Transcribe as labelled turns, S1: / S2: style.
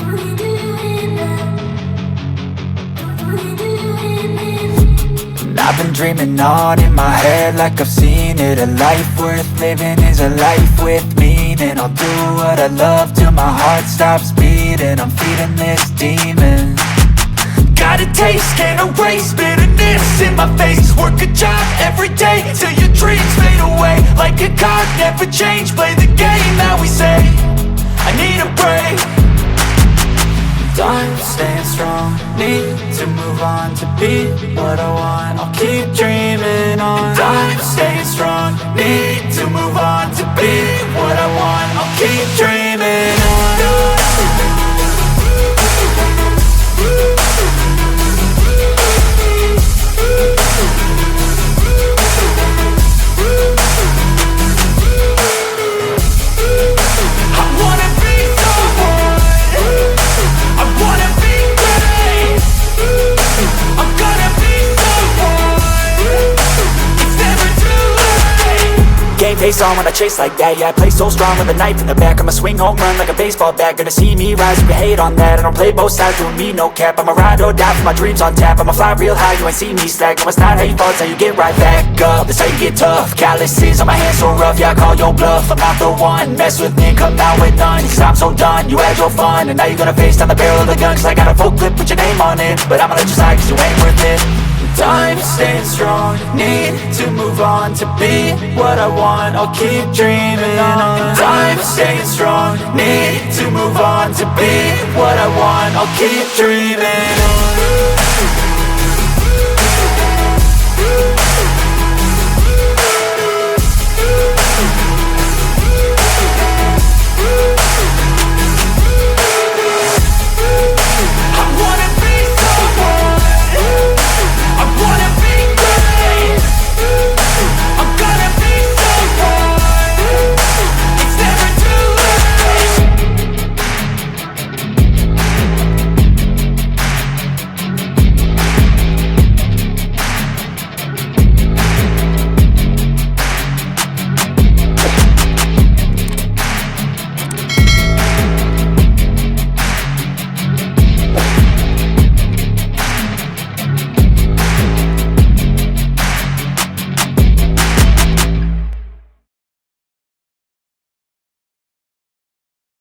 S1: And I've been dreaming on in my head like I've seen it. A life worth living is a life with meaning. I'll do what I love till my heart stops beating. I'm feeding this demon. Got a taste, can't erase bitterness in my face. Work a job every day till your dreams fade away. Like a card, never change, play the game that we say. I need a break. I'm staying strong, need to move on to be what I want. I'll keep dreaming on. I'm staying strong, need to move on to be what I want. I'll keep dreaming on. Face on when I chase like that. Yeah, I play so strong with a knife in the back. I'ma swing home run like a baseball bat. Gonna see me rise, you can hate on that. I don't play both sides, doing me no cap. I'ma ride or die for my dreams on tap. I'ma fly real high, you ain't see me slack. No, it's not how you fall, it's how you get right back up. That's how you get tough. Calluses on my hands so rough, yeah, I call your bluff. I'm not the one, mess with me, come out with none. Cause I'm so done, you had your fun. And now you're gonna face down the barrel of the gun. Cause I got a full clip, put your name on it. But I'ma let you slide cause you ain't worth it. I'm staying strong, need to move on to be what I want. I'll keep dreaming on. I'm staying strong, need to move on to be what I want. I'll keep dreaming on.